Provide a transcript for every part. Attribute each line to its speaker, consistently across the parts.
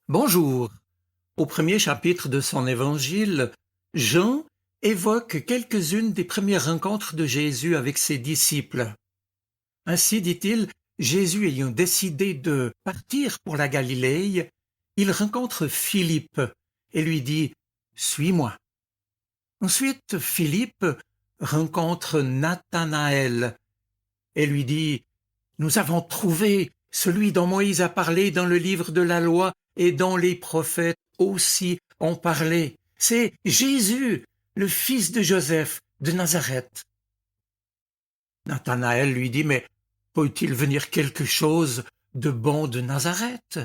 Speaker 1: Bonjour. Au premier chapitre de son évangile, Jean évoque quelques-unes des premières rencontres de Jésus avec ses disciples. Ainsi, dit-il, Jésus ayant décidé de partir pour la Galilée, il rencontre Philippe et lui dit « Suis-moi ». Ensuite, Philippe rencontre Nathanaël et lui dit « Nous avons trouvé celui dont Moïse a parlé dans le livre de la loi et dont les prophètes aussi ont parlé. C'est Jésus, le fils de Joseph de Nazareth. » Nathanaël lui dit « Mais peut-il venir quelque chose de bon de Nazareth ?»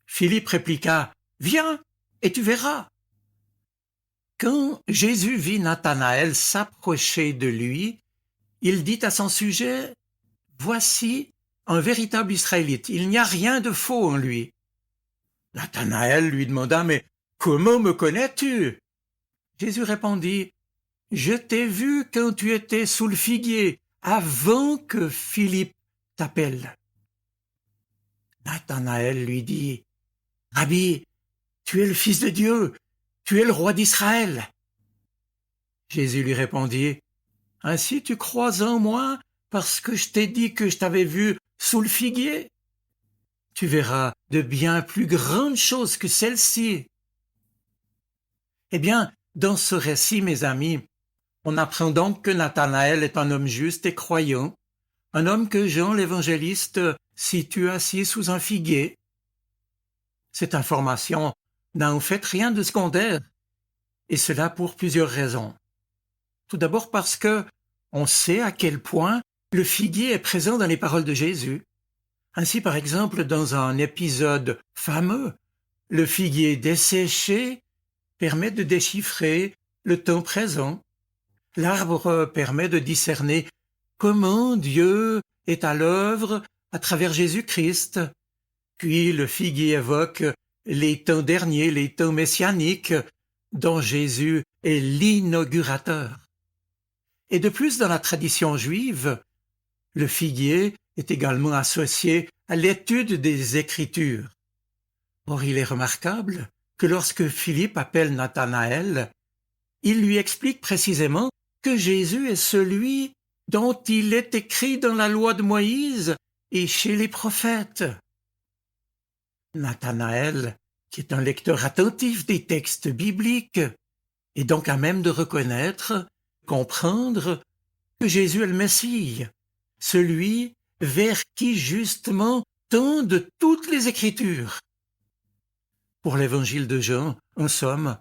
Speaker 1: Philippe répliqua « Viens et tu verras. » Quand Jésus vit Nathanaël s'approcher de lui, il dit à son sujet « Voici un véritable Israélite, il n'y a rien de faux en lui. » Nathanaël lui demanda « Mais comment me connais-tu » Jésus répondit « Je t'ai vu quand tu étais sous le figuier, avant que Philippe t'appelle. » Nathanaël lui dit « Rabbi, tu es le Fils de Dieu, tu es le roi d'Israël. » Jésus lui répondit « Ainsi tu crois en moi parce que je t'ai dit que je t'avais vu sous le figuier? Tu verras de bien plus grandes choses que celles-ci. » Eh bien, dans ce récit, mes amis, on apprend donc que Nathanaël est un homme juste et croyant, un homme que Jean l'évangéliste situe assis sous un figuier. Cette information n'a en fait rien de secondaire, et cela pour plusieurs raisons. Tout d'abord parce que on sait à quel point le figuier est présent dans les paroles de Jésus. Ainsi, par exemple, dans un épisode fameux, le figuier desséché permet de déchiffrer le temps présent. L'arbre permet de discerner comment Dieu est à l'œuvre à travers Jésus-Christ. Puis le figuier évoque les temps derniers, les temps messianiques, dont Jésus est l'inaugurateur. Et de plus, dans la tradition juive, le figuier est également associé à l'étude des Écritures. Or, il est remarquable que lorsque Philippe appelle Nathanaël, il lui explique précisément que Jésus est celui dont il est écrit dans la loi de Moïse et chez les prophètes. Nathanaël, qui est un lecteur attentif des textes bibliques, est donc à même de reconnaître, comprendre que Jésus est le Messie, celui vers qui justement tendent toutes les Écritures. Pour l'évangile de Jean, en somme,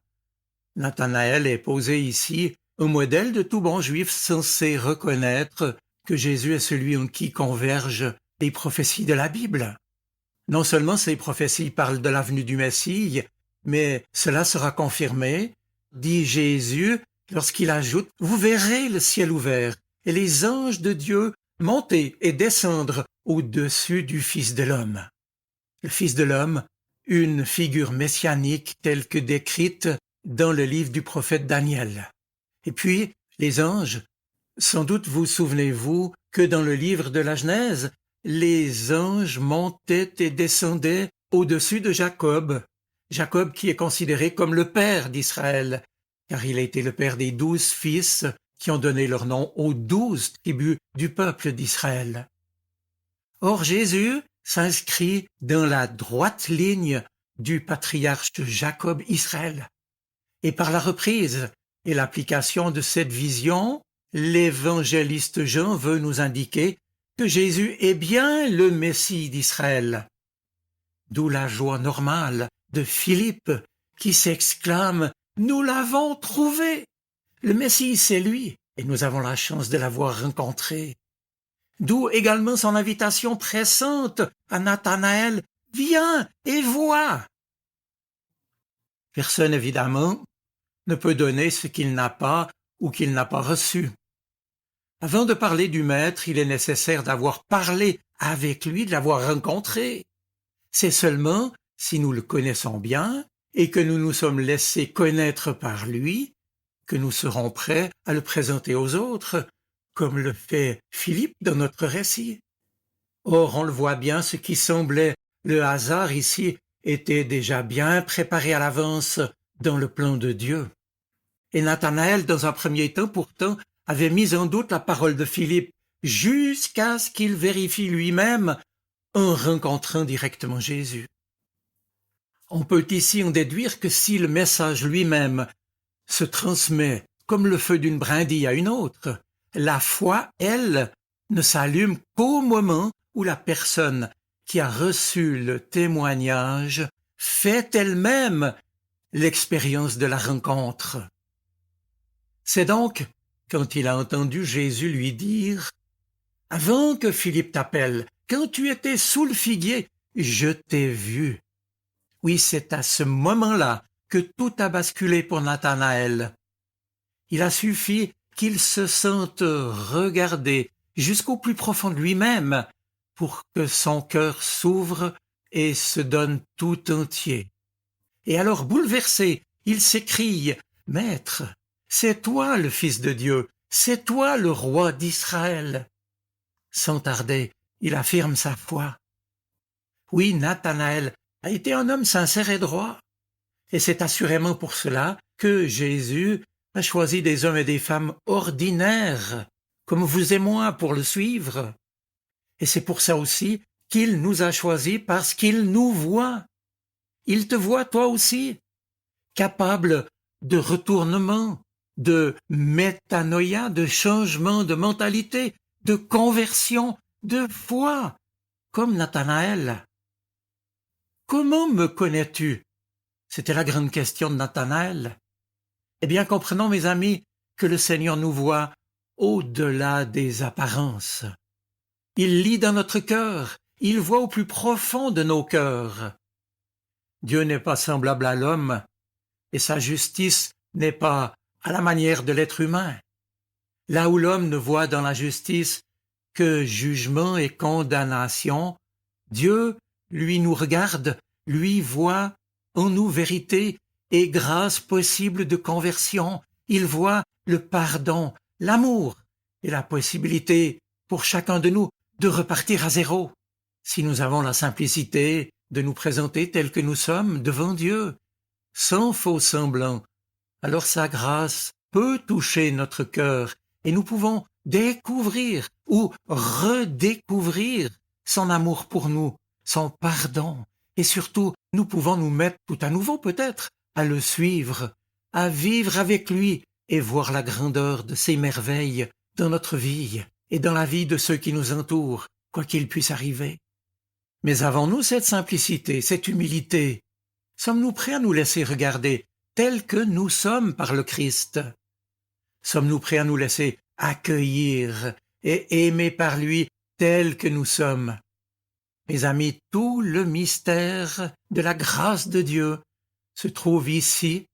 Speaker 1: Nathanaël est posé ici un modèle de tout bon juif censé reconnaître que Jésus est celui en qui convergent les prophéties de la Bible. Non seulement ces prophéties parlent de la venue du Messie, mais cela sera confirmé, dit Jésus, lorsqu'il ajoute « Vous verrez le ciel ouvert et les anges de Dieu monter et descendre au-dessus du Fils de l'homme. » Le Fils de l'homme, une figure messianique telle que décrite dans le livre du prophète Daniel. Et puis, les anges, sans doute vous souvenez-vous que dans le livre de la Genèse, les anges montaient et descendaient au-dessus de Jacob. Jacob qui est considéré comme le père d'Israël, car il a été le père des 12 fils qui ont donné leur nom aux 12 tribus du peuple d'Israël. Or Jésus s'inscrit dans la droite ligne du patriarche Jacob Israël. Et par la reprise et l'application de cette vision, l'évangéliste Jean veut nous indiquer que Jésus est bien le Messie d'Israël. D'où la joie normale de Philippe qui s'exclame « Nous l'avons trouvé ! Le Messie, c'est lui, et nous avons la chance de l'avoir rencontré. » D'où également son invitation pressante à Nathanaël « Viens et vois !» Personne, évidemment, ne peut donner ce qu'il n'a pas ou qu'il n'a pas reçu. Avant de parler du Maître, il est nécessaire d'avoir parlé avec lui, de l'avoir rencontré. C'est seulement si nous le connaissons bien et que nous nous sommes laissés connaître par lui que nous serons prêts à le présenter aux autres, comme le fait Philippe dans notre récit. Or, on le voit bien, ce qui semblait le hasard ici était déjà bien préparé à l'avance dans le plan de Dieu. Et Nathanaël, dans un premier temps, pourtant, avait mis en doute la parole de Philippe jusqu'à ce qu'il vérifie lui-même en rencontrant directement Jésus. On peut ici en déduire que si le message lui-même se transmet comme le feu d'une brindille à une autre, la foi, elle, ne s'allume qu'au moment où la personne qui a reçu le témoignage fait elle-même l'expérience de la rencontre. C'est donc quand il a entendu Jésus lui dire « Avant que Philippe t'appelle, quand tu étais sous le figuier, je t'ai vu. » Oui, c'est à ce moment-là que tout a basculé pour Nathanaël. Il a suffi qu'il se sente regardé jusqu'au plus profond de lui-même pour que son cœur s'ouvre et se donne tout entier. Et alors, bouleversé, il s'écrie « Maître, c'est toi le Fils de Dieu, c'est toi le roi d'Israël. » Sans tarder, il affirme sa foi. Oui, Nathanaël a été un homme sincère et droit. Et c'est assurément pour cela que Jésus a choisi des hommes et des femmes ordinaires, comme vous et moi, pour le suivre. Et c'est pour ça aussi qu'il nous a choisis, parce qu'il nous voit. Il te voit toi aussi, capable de retournement, de métanoïa, de changement de mentalité, de conversion, de foi, comme Nathanaël. Comment me connais-tu? C'était la grande question de Nathanaël. Eh bien, comprenons, mes amis, que le Seigneur nous voit au-delà des apparences. Il lit dans notre cœur, il voit au plus profond de nos cœurs. Dieu n'est pas semblable à l'homme, et sa justice n'est pas à la manière de l'être humain. Là où l'homme ne voit dans la justice que jugement et condamnation, Dieu, lui, nous regarde, lui voit en nous vérité et grâce possible de conversion. Il voit le pardon, l'amour et la possibilité pour chacun de nous de repartir à zéro. Si nous avons la simplicité de nous présenter tels que nous sommes devant Dieu, sans faux semblant, alors sa grâce peut toucher notre cœur et nous pouvons découvrir ou redécouvrir son amour pour nous, son pardon, et surtout nous pouvons nous mettre tout à nouveau peut-être à le suivre, à vivre avec lui et voir la grandeur de ses merveilles dans notre vie et dans la vie de ceux qui nous entourent, quoi qu'il puisse arriver. Mais avons-nous cette simplicité, cette humilité? Sommes-nous prêts à nous laisser regarder tels que nous sommes par le Christ? Sommes-nous prêts à nous laisser accueillir et aimer par lui tels que nous sommes? Mes amis, tout le mystère de la grâce de Dieu se trouve ici,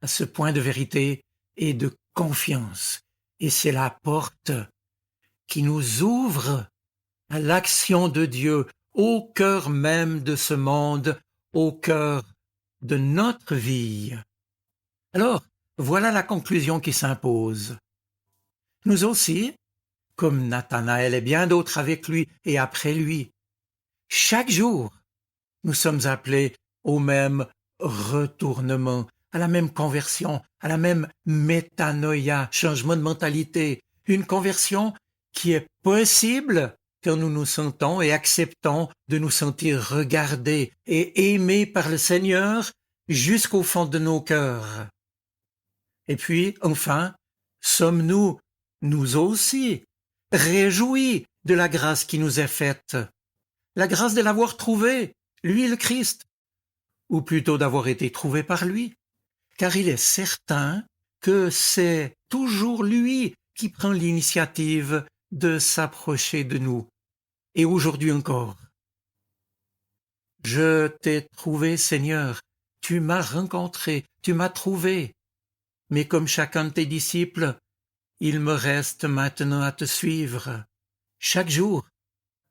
Speaker 1: à ce point de vérité et de confiance. Et c'est la porte qui nous ouvre à l'action de Dieu, au cœur même de ce monde, au cœur de notre vie. Alors, voilà la conclusion qui s'impose. Nous aussi, comme Nathanaël et bien d'autres avec lui et après lui, chaque jour, nous sommes appelés au même retournement, à la même conversion, à la même métanoïa, changement de mentalité, une conversion qui est possible quand nous nous sentons et acceptons de nous sentir regardés et aimés par le Seigneur jusqu'au fond de nos cœurs. Et puis, enfin, sommes-nous, nous aussi, réjouis de la grâce qui nous est faite, la grâce de l'avoir trouvé, lui le Christ, ou plutôt d'avoir été trouvé par lui, car il est certain que c'est toujours lui qui prend l'initiative de s'approcher de nous, et aujourd'hui encore. Je t'ai trouvé, Seigneur, tu m'as rencontré, tu m'as trouvé, mais comme chacun de tes disciples, il me reste maintenant à te suivre, chaque jour,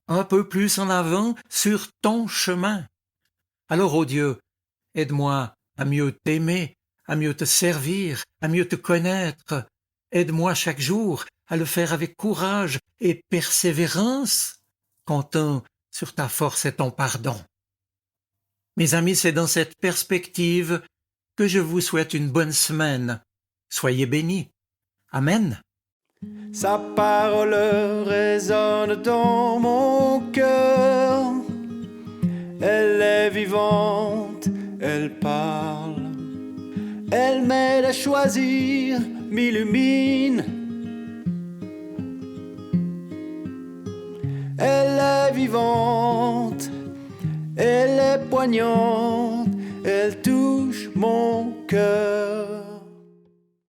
Speaker 1: un peu plus en avant sur ton chemin. Alors, ô Dieu, aide-moi à mieux t'aimer, à mieux te servir, à mieux te connaître. Aide-moi chaque jour à le faire avec courage et persévérance, comptant sur ta force et ton pardon. Mes amis, c'est dans cette perspective que je vous souhaite une bonne semaine. Soyez bénis. Amen.
Speaker 2: Sa parole résonne dans mon cœur. Elle est vivante, elle parle. Elle m'aide à choisir, m'illumine. Elle est vivante, elle est poignante, elle touche mon cœur.